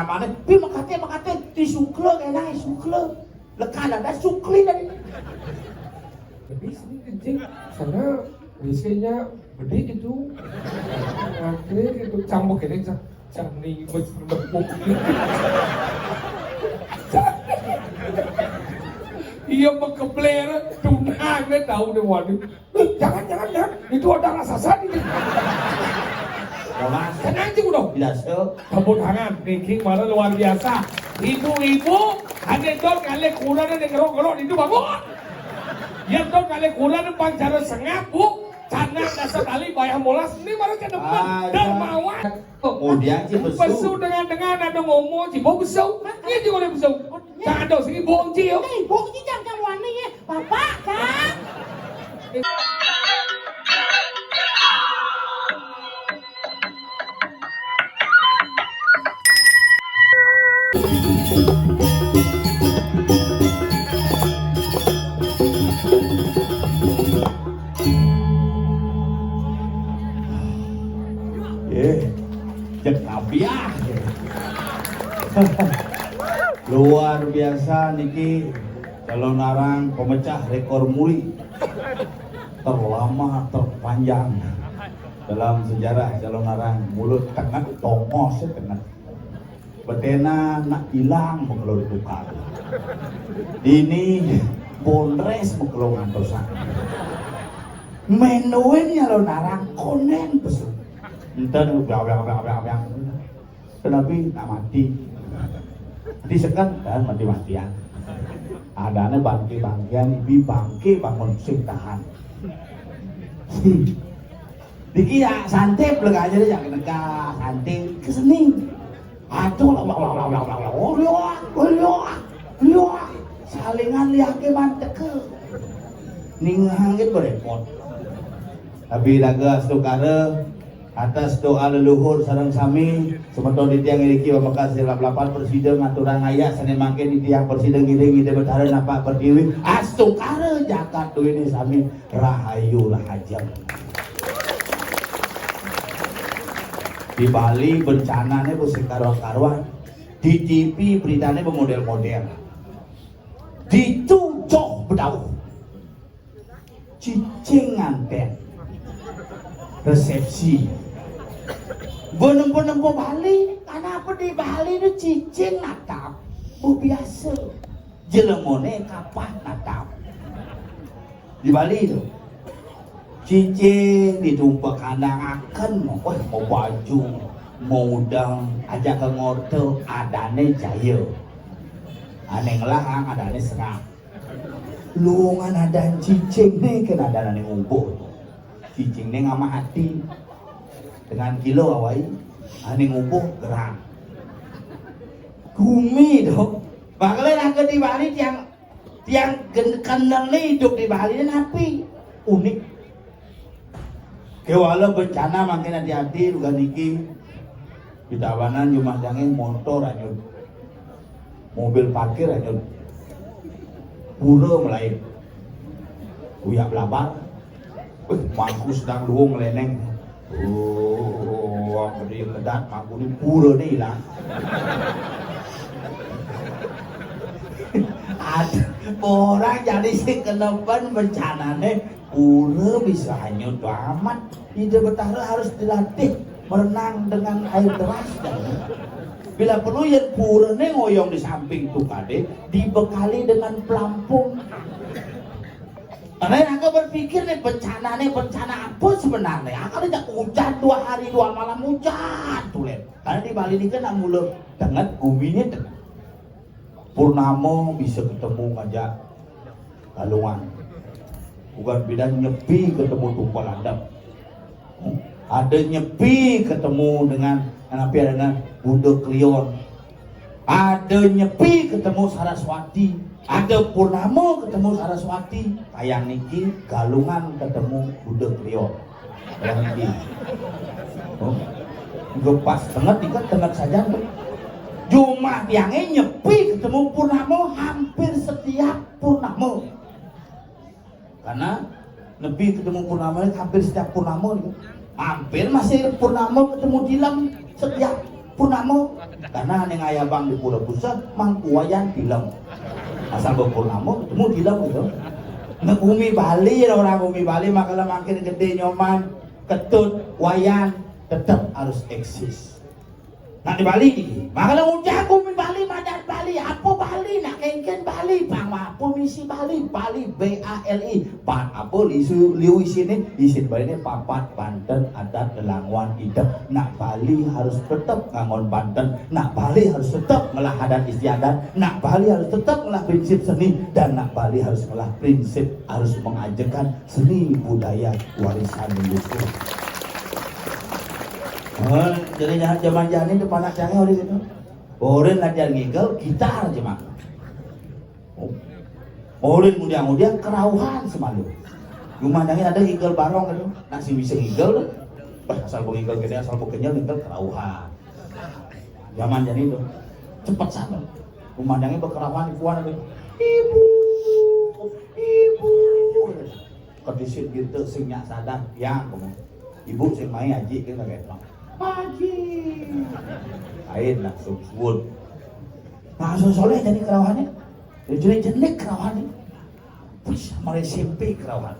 namanya pi makate di sukle kena sukle lekan ada sukli tadi Tapi sini kencing sana WC-nya gede gitu. Akhirnya gitu cambuk ini cangni bertepuk. Iya mengkebler tunang deh tahu deh waduh. Jangan itu ada rasasan ini. Mas Tenang sih udah. biasa Tepuk tangan, Niki malah luar biasa. Ibu-ibu, ada dong kali kurang ada ngerok-ngerok itu bangun. Ya dong kali kurang bang cara sengap bu. Karena dasar kali bayar molas ini baru ke depan dermawan. kemudian sih Besu dengan ada ngomong sih bau besau. Ini juga ada besau. Jangan ada sini bohong sih yo. Bố chứ chẳng chẳng hoàn này Bapak kan cek apiah luar biasa niki calon narang pemecah rekor muri terlama terpanjang dalam sejarah calon narang mulut tengah tongos tengah betena nak hilang mengeluh tukar ini bonres mengeluh ngantosan menuinnya calon narang konen besar entar biang tetapi tak mati disekat dan mati-matian adanya bangke-bangkean ibi bangke bangun sing tahan diki ya santai peleg aja deh jangan negah santai keseni aduh liok salingan liake mantek ke ninghangit berepot tapi dagas tukare atas doa leluhur sareng sami semeton di tiang iki Bapak lapan presiden ngaturan aya sane mangke di tiang presiden ngide betara napa pertiwi astukare jagat duwe sami rahayu lahajeng di Bali bencananya mesti karuan-karuan di TV beritanya bermodel-model dicucok bedauh cicing nganten resepsi bener-bener Bali kenapa di Bali itu cicing natap biasa jelemone kapan natap di Bali itu cicing ditumpuk kandang akan mau baju mau udang aja ke ngortel adane jaya aneh ngelahang adane serang luungan ada cicing nih kena adane ngumpul cicing nih ngama hati dengan kilo awai ane ngubuh gerang gumi dong bakalan aku di Bali tiang kendang nih hidup di Bali dan api unik kewala bencana makin hati-hati juga niki di tawanan cuma jangan motor aja mobil parkir aja pura melayu uyak belabar mangku sedang luung meleneng apa dia kedat mangku ni pura ni hilang ada orang jadi si kenepan bencana nih pura bisa hanyut amat ide betara harus dilatih berenang dengan air deras bila perlu yang pura nih ngoyong di samping tuh kade dibekali dengan pelampung. Karena aku berpikir nih bencana apa sebenarnya? Akan tidak hujan 2 hari 2 malam hujan tuh lihat. Karena di Bali ini kan mulai dengan guminya dengan purnama bisa ketemu ngajak galungan. Bukan beda nyepi ketemu tumpal adab. Ada nyepi ketemu dengan Bunda Klion. Ada nyepi ketemu Saraswati. Ada purnama ketemu Saraswati, kayak niki galungan ketemu Bunda Klion. Yang niki, pas banget ikat tengah saja tuh. Cuma tiangnya nyepi ketemu purnama hampir setiap purnama. Karena nepi ketemu purnama hampir setiap purnama, hampir masih purnama ketemu dilam setiap Purnamo karena neng ayabang di Pura Pusat mangkuayan dilem asal berpurnamo ketemu dilem gitu. Nah bumi Bali orang bumi Bali makanya makin gede nyoman ketut wayang tetap harus eksis. Nah di Bali ini makanya udah bumi Bali madat Bali apa Bali nak kengken Bali bang apa misi Bali Bali BALI pan apa liu isini isin Bali ini papat Banten adat lelangwan idep. Nak Bali harus tetap ngangon Banten, nak Bali harus tetap ngelah adat istiadat, nak Bali harus tetap ngelah prinsip seni, dan nak Bali harus ngelah prinsip harus mengajarkan seni budaya warisan leluhur. Jadi zaman jani itu panak canggih orang gitu. Orang latihan ngigel gitar aja mak. Orang muda-muda kerauhan semalu. Gumandangnya ada ngigel barong gitu. Nasi bisa ngigel tuh. Asal ngigel gede asal kenyal ngigel kerauhan. Zaman jani itu cepat sana. Gumandangnya berkerauhan ikuan gitu. Ibu. Kedisit gitu singnya sadar ya kamu. Ibu sing main aji gitu kayak Haji, lain langsung sebut. Langsung soleh jadi kerawannya, jadi jelek kerawannya. Bisa SMP kerawan.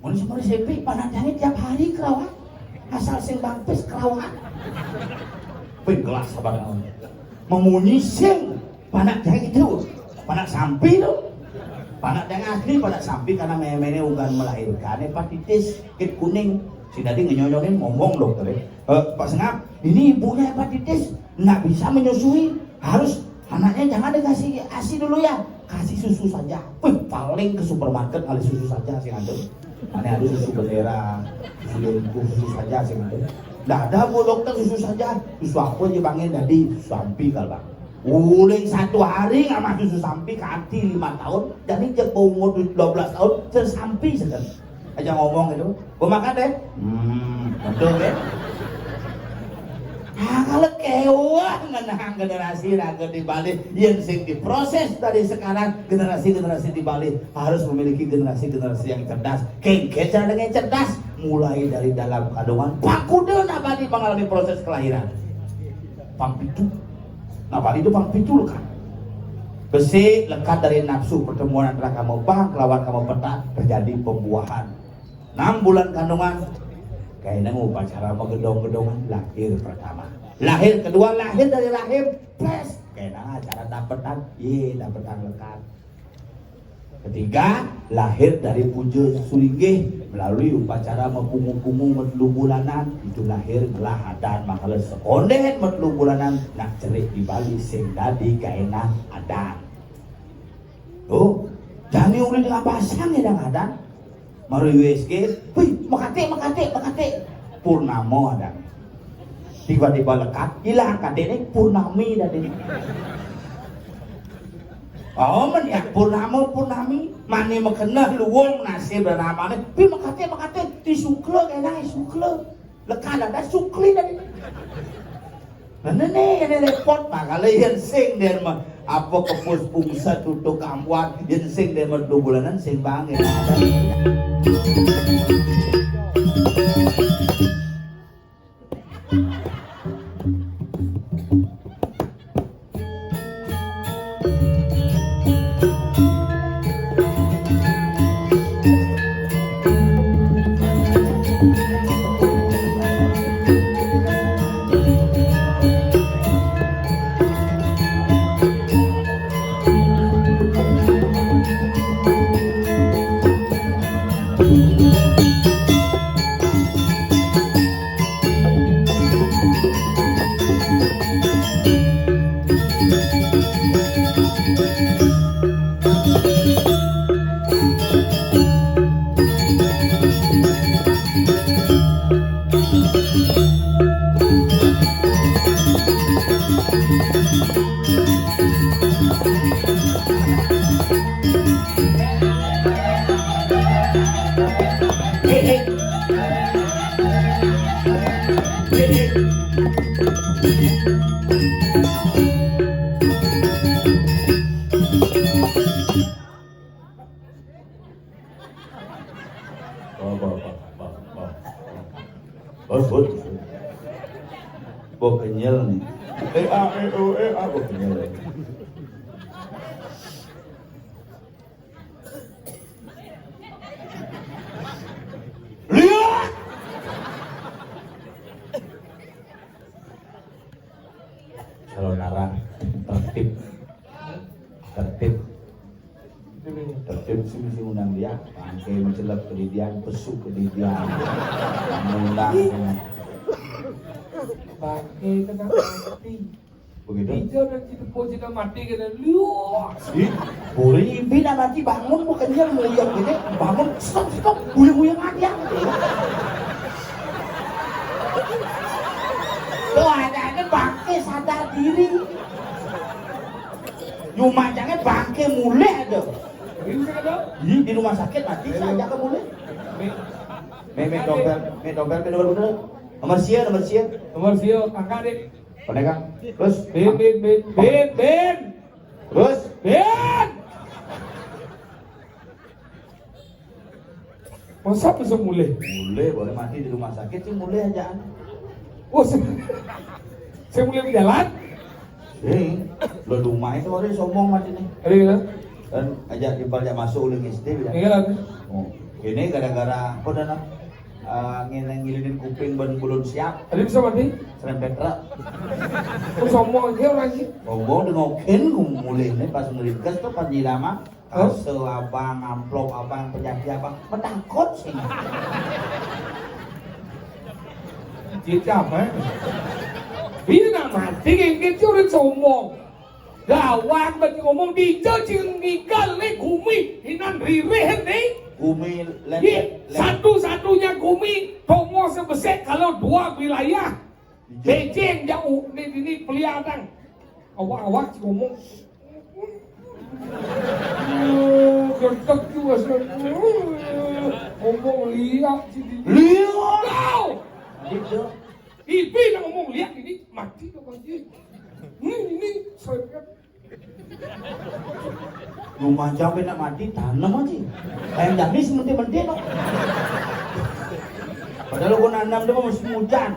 Mau sama SMP pandangannya tiap hari kerawan. Asal sing bangpes kerawan. Penggelas sabar kawan. Memunyi sing panak jangan itu, panak sampi tu. Panak jangan asli panak sampi karena meme ugan melahirkan. Hepatitis kit kuning. Si Dadi ngenyonyonin ngomong dokter Pak Sengap, ini ibunya hepatitis nggak bisa menyusui, harus anaknya jangan dikasih ASI dulu ya, kasih susu saja. Paling ke supermarket kali susu saja sih ngantuk. Mana ada susu bendera, susu saja sih ngantuk. Nggak ada bu dokter susu saja, susu apa aja bangin Dadi sampi kal bang. Uling 1 hari nggak masuk susu sampi kati 5 tahun, jadi jek umur 12 tahun tersampi sekali. Aja ngomong itu, gue makan deh, betul deh. Nah kalau kewah menang generasi raga di Bali yang sing diproses dari sekarang generasi di Bali harus memiliki generasi yang cerdas. Cara dengan cerdas mulai dari dalam kandungan pakudeun abadi mengalami proses kelahiran. Pangpitu, nah Bali itu pangpitu kan. Besi lekat dari nafsu pertemuan antara kamu bang lawan kamu peta terjadi pembuahan. 6 bulan kandungan kayaknya mau upacara gedong-gedongan lahir pertama, lahir kedua lahir dari rahim plus kayaknya acara dapetan lekat. Ketiga lahir dari puja sulinggih melalui upacara mepungu-pungu metlu bulanan itu lahir belah adan makala sekonden metlu bulanan nak cerik di Bali sing dadi kayaknya adan. Tuh jani udah dengan pasang ya dengan adan. Mari USG, wih, makate, Purnamo ada. Tiba-tiba lekat, hilang katanya Purnami tadi. Oh, ya Purnami, mani makena luwung nasib dan namanya. Pi makate, di sukle kayaknya sukle. Lekat ada sukli tadi. Nah, ini repot makanya yang sing dia mah apa kepus pungsa tutuk amwat yang sing dia mah 2 bulanan sing bangin. Kok kenyal nih. Kok kenyal. Lihat. Kalau narang tertib sih undang dia, bangke mencelap kedidian, pesuk kedidian, mengundang. Bangke kena mati. Begitu. Hijau dan cipu jika mati kena liuk. Boleh impi nak mati bangun bukan dia nguyang gini, bangun stop uyang aja. Tuh ada bangke sadar diri. Nyumacangnya bangke mulai ada. Di rumah sakit mati saja ke mulai. Dompet bener. Nomor sio, angkat deh. Penegang. Terus. Ben. Terus. Ben. Masa bisa mulai? Mulai boleh mati di rumah sakit sih mulai aja. Oh, saya mulai berjalan. Lo rumah itu orang sombong mati nih. Ada gitu? Dan ajak dibalik masuk oleh istri bilang. Iya lah. Oh, ini gara-gara apa dan ngilinin kuping ban belum siap. Ada bisa mati? Serempet truk. Kau sombong aja orang sih. Sombong dengokin mulai nih pas ngerinkas tuh panji lama. Kasel abang, amplop abang, penjadi abang, menakut sih. Dia apa? Ini nak mati kayak orang sombong. Gawat bagi ngomong di jajing nikal le kumi hinan rireh nih. Kumi satu-satunya kumi tomo sebesar kalau dua wilayah. Beijing jauh ini pelihatan. Awak ngomong. Gentek juga sih. Ngomong lihat sih. Lihat. Gitu. Ibu yang ngomong lihat ini mati tuh banjir. Ini saya Rumah jauh nak mati tanam aja. Ayam jadi sementik-mentik no. Padahal gua nanam dia mesti hujan.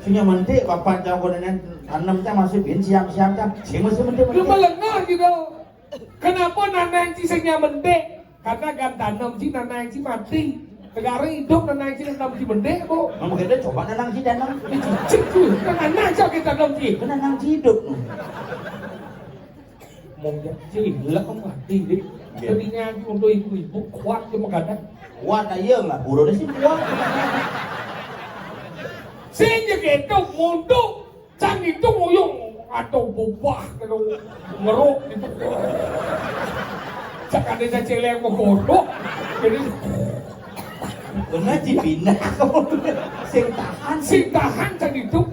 Punya mentik bapak jauh gua tanam cang masih bin siam-siam cang. Sih masih mentik-mentik. Lu melengah gitu. Kenapa nanang cisanya mentik? Karena kan tanam sih nanang sih mati. Negara hidup nanang sih tanam sih mentik bu. Mama kita coba nanang sih tanam. Cikgu, nanang sih kita tanam sih. Nanang sih hidup. Mau jadi lah kamu mati deh. Jadinya untuk ibu-ibu kuat dia mengadang. Kuat aja lah, burunya sih kuat. Sehingga kita mundur, cang itu ngoyong atau bubah kalau ngeruk itu. Cak ada celeng mau kodok, jadi benar dipindah kamu sing tahan cang itu.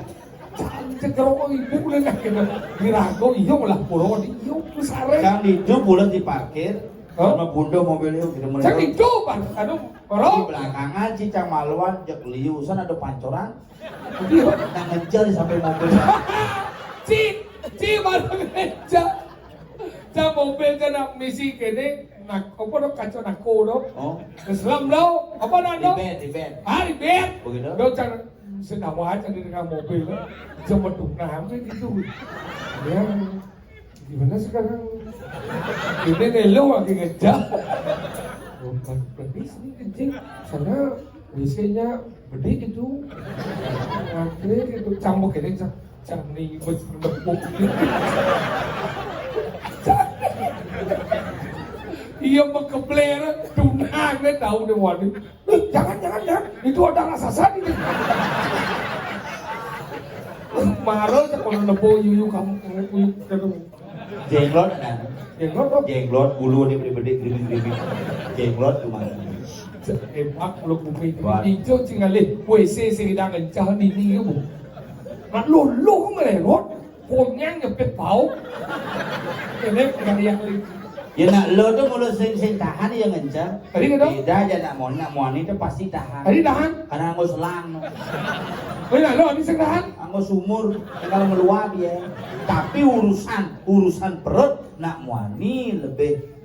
Cekerong ibu boleh nak kena dirago iyo lah pulau di iyo besar. Cang itu boleh diparkir. Sama bunda mobilnya kita mulai. Cang itu bang, aduh di belakangan Cicang Maluan jak liusan ada pancoran. Iya. Nak ngejar sampai mobil. Ci baru ngejar. Cang mobil kena misi kene nak apa dok kacau nako dok. Oh. Islam dok apa nado? Di bed. Ribet. Begitu. Dok cang sedang aja di dalam mobil. Cuma tukang gitu. Ya, gimana sekarang? Ini nelo lagi ngejar. Berarti sini kencing, sana WC-nya gede gitu. Akhirnya gitu, cambuk ini, cang nih berdepuk. Iya berkebler, tunang deh tahu deh waduh. Jangan, itu ada raksasa ini. Marah kalau nebo yuyu kamu ketemu. Jenglot kan? Jenglot bulu ni beri gerimis. Jenglot tu mana? Emak lu bumi hijau cingale WC sedang kencang ini bu. Mak lu merelot, konyang nyepet bau. Ini yang Ya nak lo tu mulut sing tahan yang ngencang. Tadi kan? Beda aja nak moni tu pasti tahan. Tadi tahan? Karena anggo selang. Oh nak lo ini sing tahan? Anggo sumur kalau meluap ya. Tapi urusan perut nak moni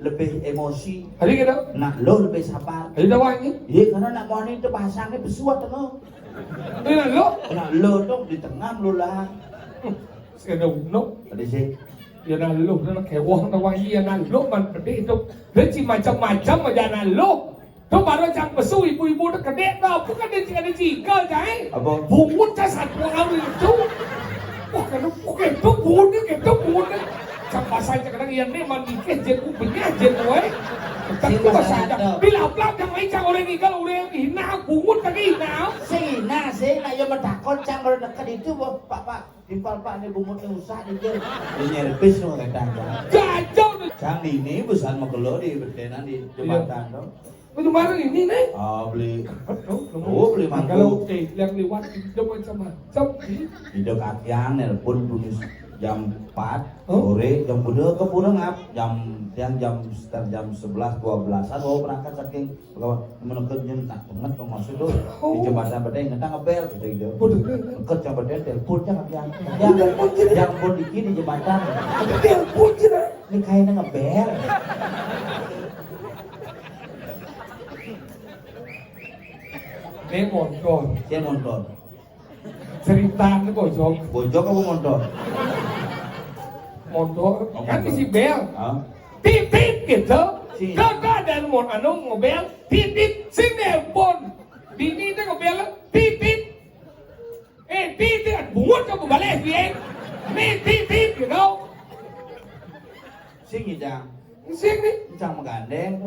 lebih emosi. Tadi kan? Nak lo lebih sabar. Tadi dah ini? Iya karena nak moni tu bahasanya besuat tu. Ini lah lo. Nah, lo dong di tengah lo lah. Sedung lo. Tadi sih. Ya nah lo, nah kayak uang tawang iya nah lo man gede itu. Dia macam-macam aja nah lo. Tuh baru jang besu ibu-ibu udah gede tau, bukan dia ada jika jai. Apa? Bungut jasad orang itu. Wah kan itu bungut. Jang pasal kadang iya nih mandi ke jen kupingnya jen gue. Tapi bahasa ada. Bila-bila yang lain jang orang igal orang hina bungut kaki hina. Sih, nah yang bertakon cang kalau dekat itu pak Pak ini bungutnya usah itu. Ini nyerpis loh kadang. Jajau. Cang ini besar megelo di bertenan di jembatan dong. Kemarin ini nih. Beli. Beli Kalau mangkuk. yang lewat itu macam-macam. Ide kakian nelpon tulis jam 4 sore jam kedua ke Purengap jam sekitar jam 11 12-an berangkat saking meneket jam tak banget maksud tuh di jembatan bedeng ngentang ngebel gitu deket jam bedeng teleponnya kakian yang pun di jembatan telepon ini kayaknya ngebel. Ini motor. Saya motor. Cerita ini bojok. Bojok apa motor? Motor. Kan isi bel. Tip gitu. Si. Kagak ada mau ngebel. Tip sing nelpon. Dini itu ngebel. Tip. Tip bungut kamu balik dia. Nih tip gitu. Sing hidang. Sing nih. Cang menggandeng.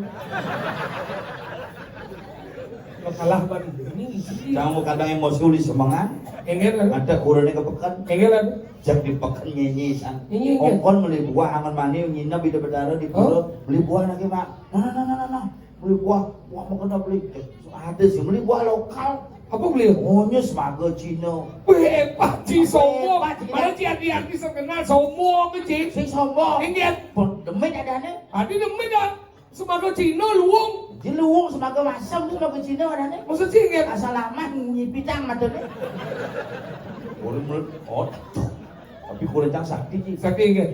Kalah ban ini. Cang kadang emosi uli semangat. Engel Ada kurangnya kepekan. Engel Jak dipekan nyanyi san. Nyanyi. Ongkon beli buah angan mani nyina bida bedara di pura beli buah lagi mak. Nah. Beli buah mau kena beli. Ada sih beli buah lokal. Apa beli? Onyes maga Cina. Hebat sih sombong. Mana sih hati-hati terkenal sombong sih. Sing sombong. Engel. Demit adane. Adi demi dah. Sebagai Cina luang. Di luwung semaga masam tuh maga Cina adane. Maksud sih engel. Asal lama nyipitang matane. Mulut otak. Tapi kurang cang sakti sih. Sakti engel.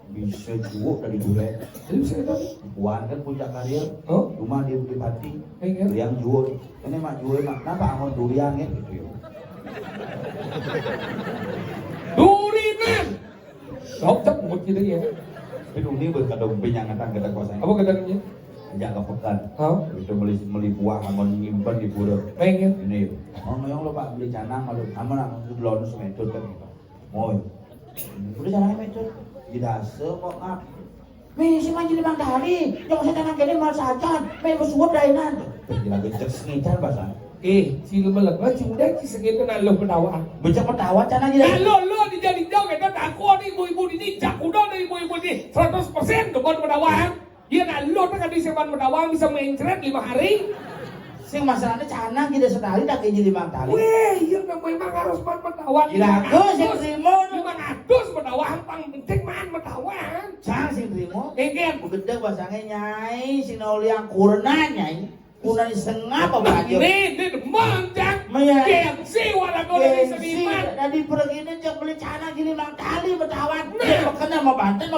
Bisa jual dari dure. Jadi saya tahu. Puan kan puncak karir. Oh. Rumah di Pati. Engel. Yang jual. Ini mak jual mak. Kenapa angon durian ya gitu ya. Durinan. Kau cak mut gitu ya. Itu ini berkadang penyangan kita kuasanya. Apa katanya? Jaga pekan. Oh. Itu beli buah angon nyimpan di pura. Engel. Ini. Yang lo pak beli canang malu. Aman angon itu lono semetode kan. Mau. Beli canang metode. Tidak semua ngap. Mei si manjil mang dari, yang saya tangan gini mal sajan, mei bersuap dainan. Gila gecek sengitan pasan. Si lu melek lah, udah si segitu nalo penawa. Becek petawa cana gila. Lo dijadi jauh kita takut ibu-ibu ini jak udah dari ibu-ibu ini 100% depan penawa. Dia nalo kan di sepan penawa bisa mencret 5 hari. Sing masalahnya cana gila sekali dah keji 5 kali. Weh, yang memang harus man penawa. Gila aku sing terima. 500 penawa pang penting man penawa. Cang sing terima. Engel. Gede bahasanya nyai, sing noli yang kurna nyai. Kurna sengap apa aja. Ini demam jak. Maya. Gengsi wala kau dari seniman. Dari pergini cek beli cana gini 5 kali bertawan. Dia pekennya mau banten.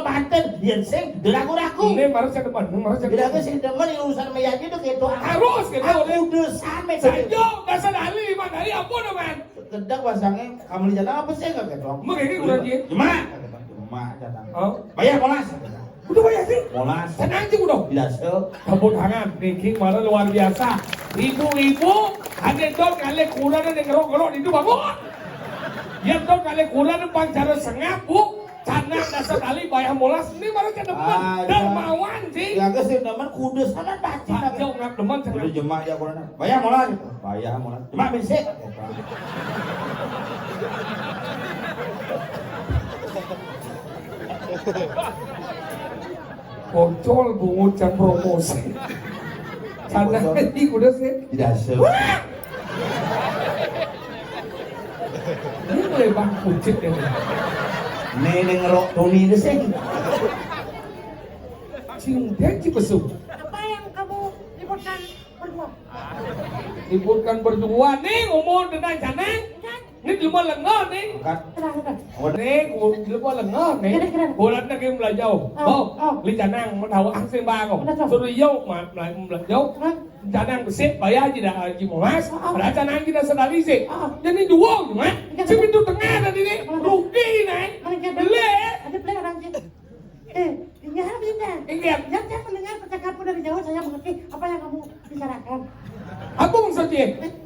Dia sing deraku-raku. Ini baru saya depan, Bila aku sing demen yang urusan mayat itu gitu. Harus gitu. Aku desan me. Sajo, dasar ahli 5 hari apa teman? Gedang pasangnya kamu di jalan apa sih enggak gitu. Begini kurang dia. Cuma datang. Oh, Bayar molas. udah banyak sih. Molas. Tenang sih udah. Tidak sel. Tepuk tangan, King mana luar biasa. Ibu-ibu, ada dong kali kurang dan ngerok-ngerok itu bangun. Yang dong kali kurang pang cara sengap bu. Canang dasar kali bayar molas ini baru ke depan. Dermawan sih. Ya ke sing demen kudes sana baci. Jauh ngap deman Udah sengap. jemaah ya kurang. Bayar molas. Bayar molas. Jemaah bisik. Bocol bungut dan promosi. Canang ini udah sih. Tidak sel. Ini mulai bang kucing ini. Nene ngerok Tony itu sih. Cinta cipesu. Apa yang kamu liburkan berdua? Liburkan berdua nih ngomong dengan Canang. Ini cuma lengah nih. Kenapa? Nih, cuma lengah nih. Bulan lagi belajar. Oh, li Canang mau tahu asing bang. Suruh yau mà lại belajar. Jangan besek bayar aja dah Haji Molas. Pada jangan kita sedari sih. Ah. Jadi dua cuma. Pintu tengah tadi ni rugi nih. Boleh. Ada play orang je. Dengar bina. Ingat. Jangan mendengar percakapan dari jauh, saya mengerti apa yang kamu bicarakan. Apa maksudnya?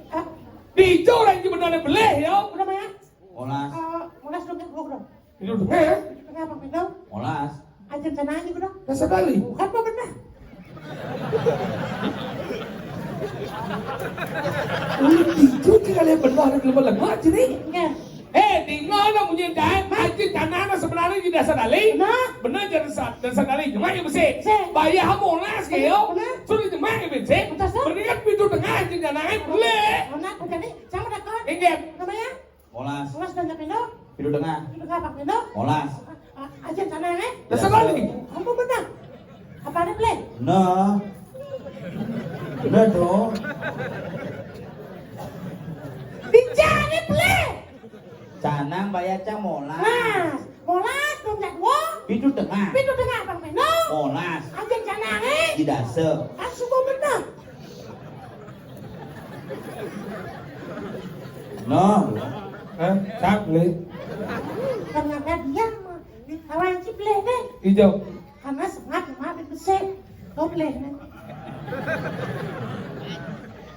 Ah, Di hijau lagi benar boleh ya. udah Maya? Molas, Mulas dong, gua dong. Pintu tengah. Kenapa pindah? molas. Ajar sana aja gua dong. Dah sekali. Bukan apa benar? Hijau kalian benar kalau lemah jadi. Enggak. Di mana punya dah? Haji tanah sebenarnya di dasar dalih. Benar jadi dasar dalih. Cuma yang besar. Bayar Molas kyo. Sudah cuma yang besar. Berikan pintu tengah di tanah boleh. Anak udah nih, sama dakon. Ingat. Namanya? Molas, Mulas dan pindah. pintu tengah. Itu apa pindah? Molas. Ajar sana Dasar dalih. Kamu benar. Apa ada play? Nah. Nah dong. Bicara play. Canang bayar cang molas. Nah, Molas dong jadwo. Pintu tengah. Pintu tengah bang Peno. Molas. Ajar sana Di dasar. Semua benar. Nah. Hah? Tak boleh. Ternyata dia kawan si play deh. Hijau. Karena semangat kemarin besar. Kau play nih.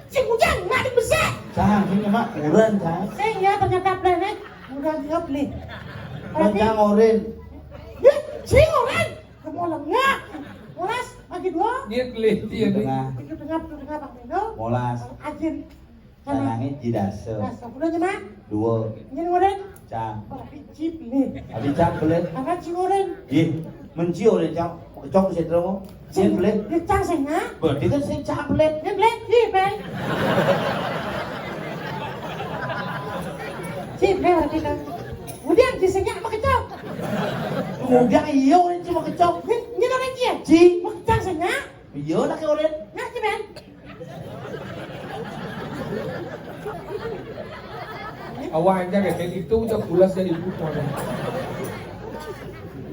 Si Ujang nggak besar. Cang, ini mah uren cang. Saya ternyata play nih. Udah dia play. Cang oren. Ya, si orang. Kamu orang nggak. Molas bagi dua. Dia boleh dia Pintu ni. tengah. Pintu tengah bang Peno. Molas. Ajar. Canangnya di dasar. Nah, udah nyemak. Dua. Ini orang. Cang. Tapi chip nih. Abi cang belet. Karena si orang. Ih, menci oren cang. Cong saya terus. Cing belet. Dia cang saya. Berarti kan saya cang belet. Dia belet. Dia belet. Chip nih berarti kan. Udah disenyak pakai cok. Kemudian iya oren cuma kecok. Ini orang dia. Ci. Mau cang saya. Iya nak ke oren. Nah, si Ben. Awak aja kayak itu udah pulas dari ibu mana.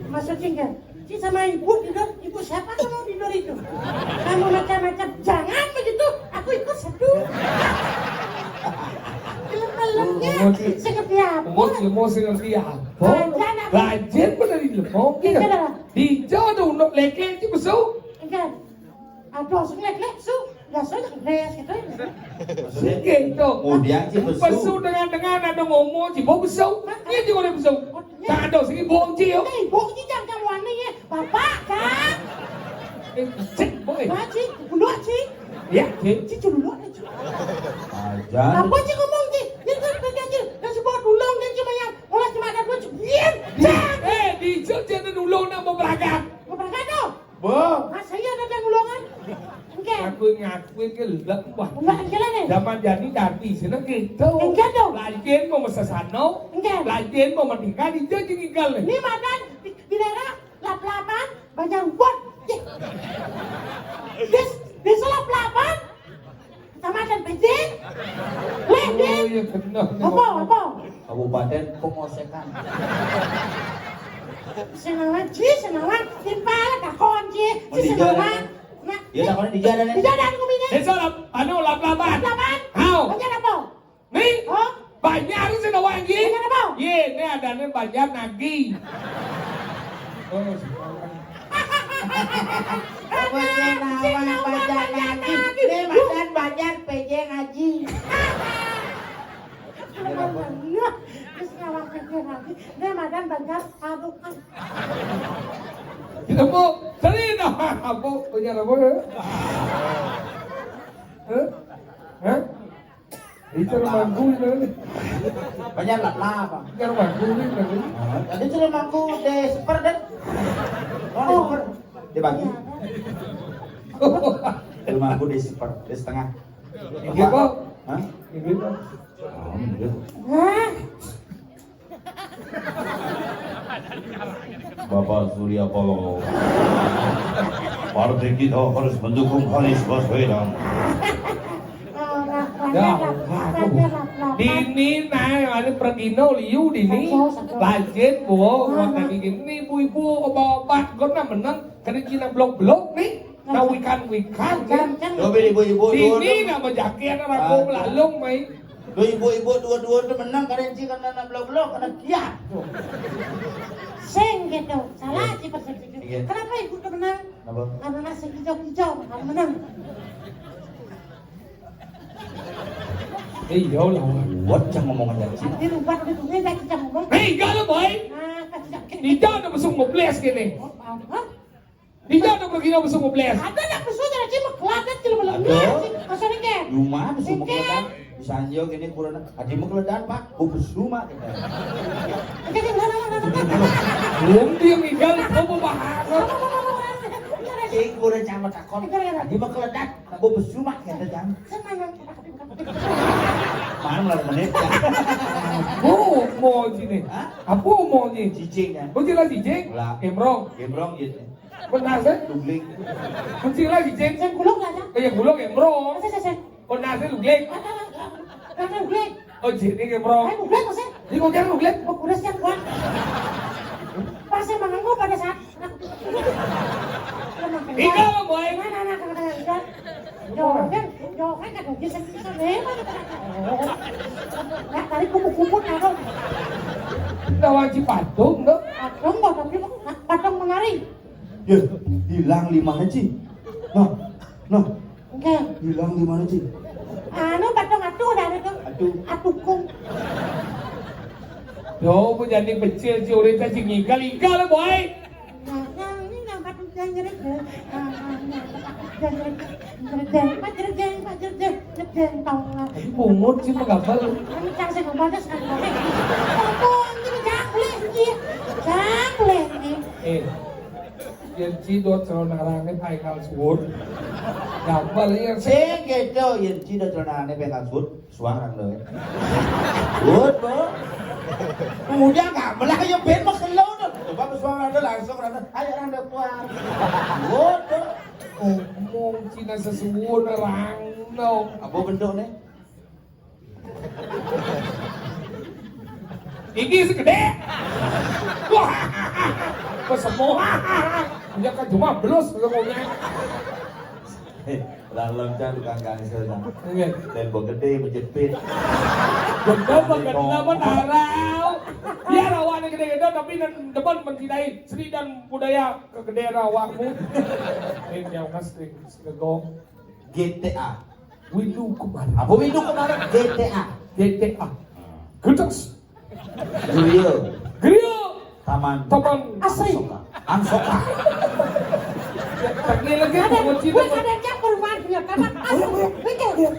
Maksudnya enggak? Si sama ibu tidur, ibu siapa kamu tidur itu? Kamu macam-macam, jangan begitu, aku ikut satu. Film-filmnya seperti apa? Mau ngerti apa? Rajin pun dari lemong gitu. Di jauh ada untuk leke itu besar. Enggak. Aduh, lek-lek, su. Enggak su, les gitu. Gitu. Kemudian ci Besar besu. dengan ada ngomong ci bau besar. Dia juga ada besar. Tak ada sini bau ci yo. Nih, bukti jangan kamu aneh ya. Bapak, kan? Cik boy. Nah, Ci, dulu, Ci. Ya, cik. Ci, dulu, Ci. Ajan. Apa Ci ngomong, Ci? Dia kan pergi aja. Dan sebuah dulung, dan cuma yang olah cuma ada dua, Ci. Diam, jangan. Di jauh jangan dulu nak mau beragam. Mau berangkat dong? Boh. Mas, saya ada yang ngulungan. Enggak. Ngakuin ke lembah. Enggak, enggak nih. Zaman jadi dari sini gitu. Enggak dong. Lajin mau mesesano. Enggak. Lajin mau menikah di jauh tinggal nih. Ini makan di daerah lap-lapan banyak buat. Desa lap-lapan kecamatan Pejing. Ledin. Oh iya benar. Apa? Kabupaten Pengosekan. Senawan, Ci, senawan. Timpal, kakon, Ci. Ci, senawan. Nah, Ya tak di jalan di jalan kuminya. Desa lap-lapan. Lap-lapan. How? Banyak apa? Nih. Oh, Banyak sih nawan lagi. banyak apa? Ye, ini ada nih banyak lagi. Oh, Kenawan baca ngaji. Ini badan badan PJ ngaji. Iya, terus ngawang pikir lagi. Dia makan banyak padukan. kita mau sering apa? Punya apa? Hah? Itu rumahku ini. Banyak lapa. Itu rumahku ini lagi. Tadi itu rumahku di super dan. Oh, super. Dibagi. Rumahku di super, di setengah. Ini apa? Hah? Ini apa? Nah, Bapak Surya Paloh. Partai kita harus mendukung Anies Baswedan. Ya, Dini naik ada pergino liu dini. Budget bo, makan ini ibu-ibu obat-obat karena menang karena Cina blok-blok nih. Nah wikan Jangan. Coba ibu-ibu Ini nggak menjakin orang aku melalung mai. Tuh ibu-ibu dua-dua tuh menang karena Ci karena blok-blok karena kiat. Seng gitu. Salah sih persepsi. Iya. Kenapa ibu tuh menang? Kenapa? Karena nasi hijau-hijau, kalau menang. Iya lah. Buat jangan ngomong aja Ci. Nanti lupa udah tunggu lagi kita ngomong. Hei kalau boy. Nah, kasih sakit. Dija udah besok ngebles gini. Hah? Dija udah pergi besok ngebles. Ada nak besok dari sini keladan kalau belum Ada. ngerti. Maksudnya ke? Rumah besok Oke. mekeledan. Sanjo gini kurang. Adi mekeledan Pak. Bubus rumah kita. Oke, Belum dia minggal kamu bahasa. Kurang sama takon. Adi mekeledan. Bubus rumah kita jam. Mana melalui menit ya? Mau sini. Hah? Apa mau ni? Cicing ya. Kunci lagi cing. Lah. Emrong. Gembrong gitu. Benar sih? Dugling. Kunci lagi cing. Saya gulung lah ya. Kayak gulung emrong. Saya. Benar sih lugleg. Karena gue, Oh jadi emrong. saya gue kok saya. Ini kau jangan lugleg. Oh, udah siap gua. Pas saya makan gua pada saat Ikaw boy. Jokan kan bisa lewat. Nah, tadi kumpul-kumpul naruh. Kita wajib patung no? Patung buat tapi patung menari. Ya, hilang 5 Ci. Nah, Oke. hilang 5 Ci. Anu patung atuh dari itu. Atukung. Yo pun jadi kecil curi tadi ngikal boy. Nah, ini nggak patung jangan Bungut sih menggambar. Yang cidot kalau narangnya paikal suur. Gambar yang Sing gitu, yen Ci do celana bekal sud, suarang lho. Good, Bo. Udah enggak belah yo ben mekelo tuh. Coba suara ada langsung rada. Ayo rada puas. Good, Bo. ngomong Cina sesuwun orang no. Apa bentuknya? Iki segede. Wah. Kok semua. Dia kan cuma belus ngomongnya. Dalam can tukang kansel can. Iya. Tembok gede menjepit. Bener banget nama narau. Ya rawan gede-gede tapi depan mencintai seni dan budaya kegedean awakmu. Ini yang pasti segong. GTA. Windu kemarin. Apa windu kemarin? GTA. GTA. Gedes. Grill. Grill. Taman. Asri. Angsoka. Tadi lagi kunci Gue kadang campur rumah dia kamar asli. Betul.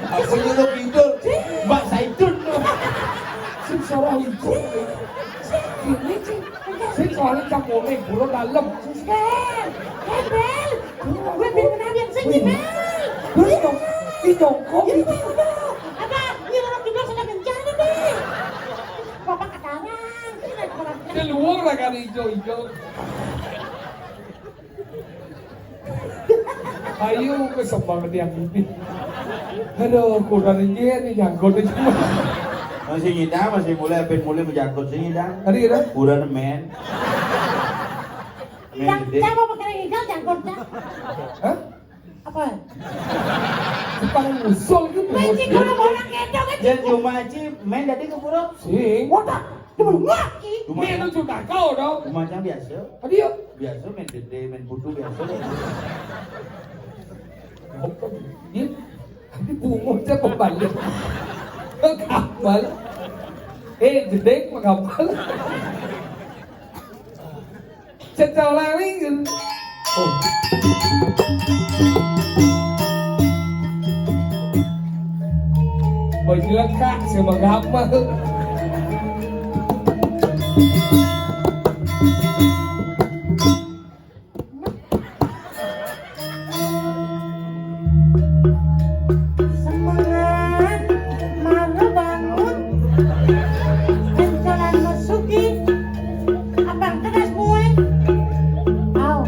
Aku nyuruh itu. Mbak Zaitun. Sing sorong itu. Sing soalnya campur nih burung dalam. Bel. Gue biar kenal yang sing Bel. Itu kok. Apa? Ini orang juga sedang mencari nih. Bapak kataran. Keluar lah kan hijau-hijau. Ayo kesempatan yang ini. Aduh, kurang ini jangkut itu. Masih nyidang, masih mulai menjangkut sih nyidang. Tadi kira? Kurang men. Men gede. Saya mau pakai hijau jangkutnya. Hah? Apa? Tukang musul gitu. Benci kalau orang kedo kan. Jangan cuma Ci main tadi ke pura. Sing. Wadah. Cuma ngaki. Ini itu sudah kau dong. Rumahnya biasa. Tadi yuk. Biasa main gede, main putu biasa. Ini bungusnya kembali. Kapal. Gede kapal. Cecau laling. Oh. Baju lengkap sama kapal. Semangat, malu bangun, kencalan masuki, abang tegas gue. Au,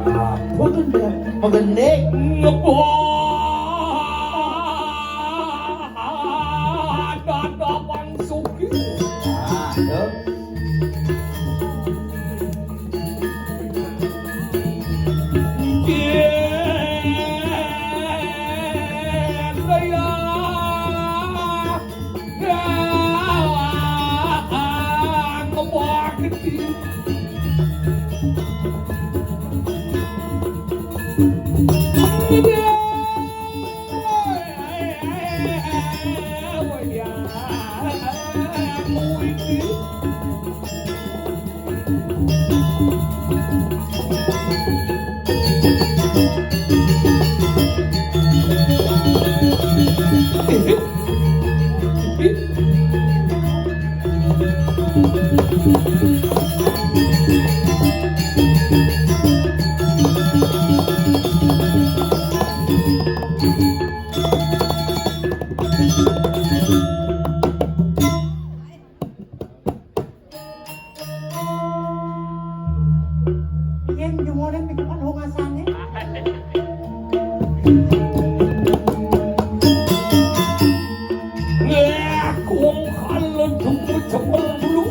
Apa gede? Megende. Ngebon. Ada bangsa. iki kan hongasane. Kung halon tumut cepel bulu.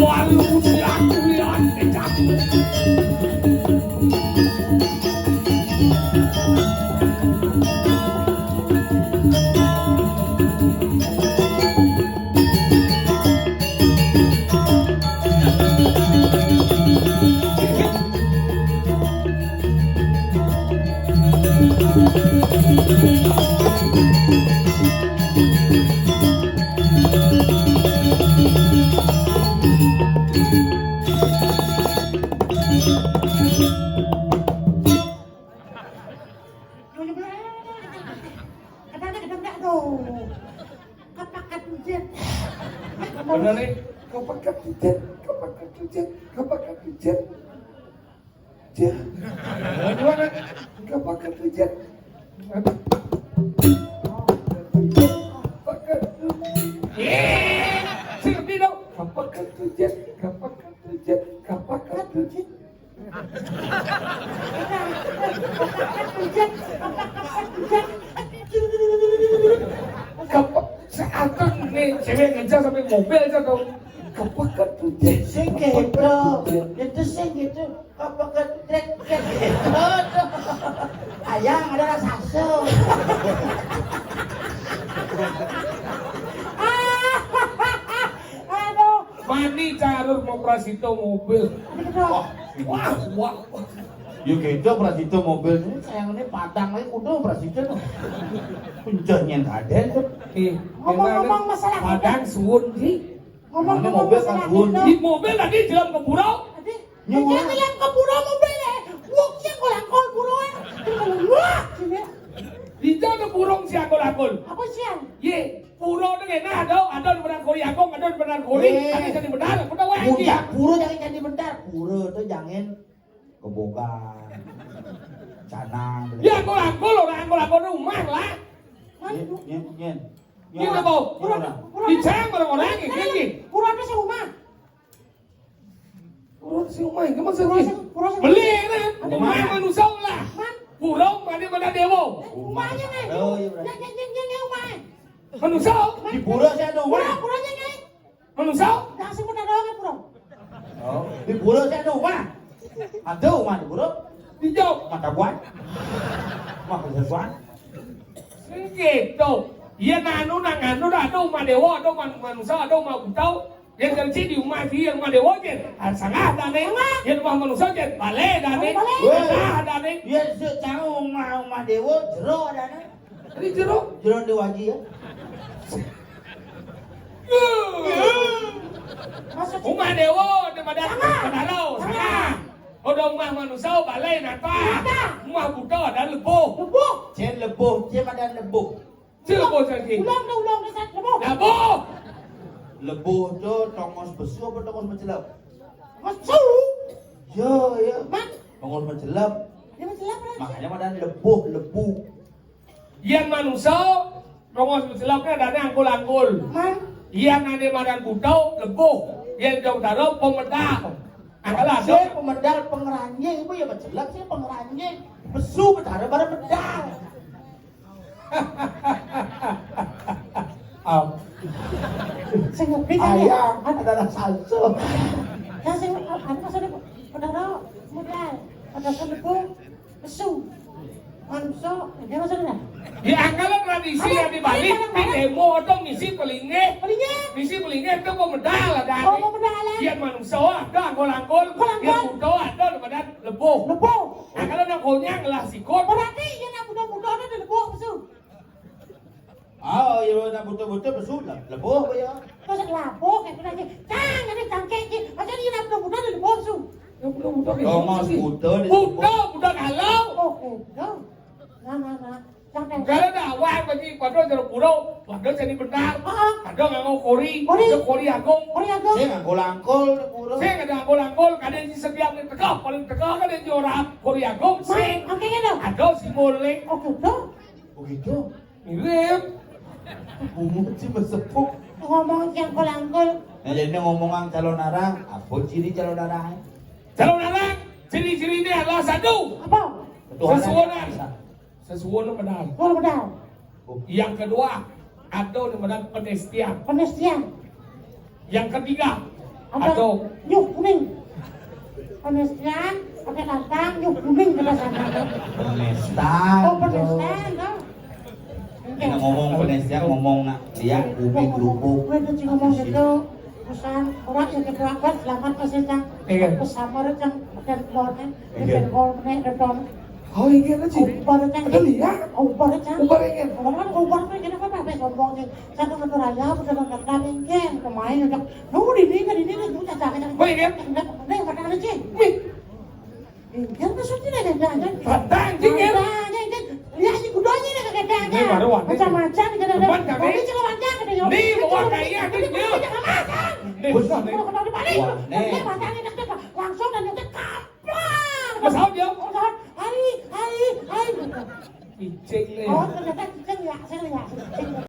Malu siang kuliah tidak. Bener nih, Kapakat hujan, kapakat hujan, kapakat hujan. Ja, gimana? kapakat hujan. Kapakat Sirti dong. kapakat hujan, kapakat hujan, kapakat hujan. Kapak seakan nih cewek ngejar sampai mobil aja dong. Kapakat hujan. Sing gitu, itu sing gitu. Apa ke trek gitu? Ayang adalah sasu. Aduh, Mani carur mau prasito mobil. Wah, wah. Yo gitu prasito mobil ini sayangnya padang lagi kudu prasito tuh. Punjanya kaden tuh. Ngomong-ngomong masalah kita. Padang suwun di. ngomong-ngomong mobil masalah kan bun. gitu. Di mobil tadi jalan ke pulau. Tadi, Nyawa. jangan yang ke pura mobil ya. Wuk siang kolangkol pura ya. Wah, sini. Di jalan burung si akul-akul. Apa siang? Ye, puro dengan ada di benar kori agong, ada di benar kori. Ada jadi benar, udah wae. Muda pura jangan jadi bentar. Pura tuh jangan kebokan. Canang. Ya akul-akul orang akul-akul rumah lah. Nyen. Gila bau. Diceng orang-orang ini. Pura itu si rumah. Puro si umay, gimana sih? Pura si Beli kan? Umay manusia lah. Puro mana dewo. rumahnya nih. Oh, iya, benar. Yang rumah. Manusia. Di pura saya ada Pura, rumah. puranya nih. Manusia. Langsung udah doang ya pura. Oh, di pura saya ada rumah. Ada rumah di pura. Dijauh. Mata buat. Mah sesuatu. Gitu. Iya nanu dah ada umah dewa, ada manusia, ada umah utau. Yang kerja di rumah dia rumah dewa je. Sangat dah nih. Yang rumah manusia je. Balai dah nih. Dah dah nih. Ya secara rumah dewa jero ada nih. Ini jeruk. Jero dewaji ya. Maksud Umah dewa daripada pedalau. Sangat. Ada umah manusia balai nata. Umah buta ada lebuh. lebuh. Jen lebuh, jen ada lebuh. Lebuh lagi. Ulang dah sat lebuh. Lebuh. Lebuh tu tongos besu apa tongos mencelap? Masuk. Ya. Mak, Tongos mencelap. dia masih lapar. Makanya ada lebuh. Yang manusia rongos selapnya ada angkul-angkul. Man, Yang ada madan butau lebuh. Yang jauh darah pemedal. Angkalah ada. Saya pemedal pengeranjing, ibu ya mencelap saya pengeranjing. Besu berdarah pada medal. saya ngerti kan ya. Ayam adalah salso. Ya saya ada masalah pada modal, pada lebuh, besu. Manusia, dia masalah. Di angkalan tradisi yang dibalik di demo atau misi pelingnya. Palingnya, Misi pelingnya itu pemedal ada. oh pemedal. Yang manusia ada angkul-angkul. Yang butau ada daripada lebuh. Lebuh. Angkalan angkulnya ngelah sikut. Berarti dia nak muda-muda ada lebuh besu. Oh, ya nak betul-betul besu lebuh apa ya? Terus labuh kayak kena aja. Jangan ada cangkek. Macam dia nak muda-muda ada lebuh besu. Tongos buta di Buta kalau. Oh, gitu. Nah. Jangan. Kalau dah awal bagi pada jeruk pulau, pada jadi benar. Ada nganggo kori, Kori. ada kori agung. Oh ya, go. Saya ngangkul-angkul di pura. Saya ada angkol-angkol, kadang di setiap ni tegak, paling tegak kadang jorap kori agung. Man, Saya oke kan dong? ada simbol ni. Oh, gitu. Begitu. Mirip. Bumbu kecil bersepuk. Ngomong yang kolangkol, Nah jadi ngomongan calon arang, apa ciri calon arang? Calon anak, ciri-cirinya adalah satu, Apa? sesuonan. Sesuonan benar. Kalau bedal. Yang kedua, atau benar penestian. Penestian. Yang ketiga, Ada atau nyuk kuning. Penestian, pakai kantang, nyuk kuning kita sana. Penestan. Oh, penestian, tau. Kita ngomong penestan, ngomong nak dia ubi kerupuk. Gue tuh ngomong gitu. Pesan orang yang keberangkat selamat pasti cang. Iya. Pesamar cang dan keluarnya. Dan keluarnya dan Oh iya kan sih. Ubar cang. Ada lihat. Ubar cang. Ubar ingin. Orang ubar tuh kenapa pakai ngomong sih. Satu satu raya, satu satu kambing kan pemain udah. Nunggu di sini tuh caca caca. Oh iya. Enggak pernah yang kata sih. Kan maksudnya ada jangan. batang jingir. Lihat si kudonya nih kagak ada. Ini baru ada. Macam-macam kita ada. Depan kami. Ini cuma macam kita. Nih bawa kayak gitu. Nih, Kalau nih. kena dibalik, Wah, nih. dia matanya dekat langsung dan dia kaplang. Masal dia. Hari. Icing nih. Oh, ternyata cicing ya, saya lihat.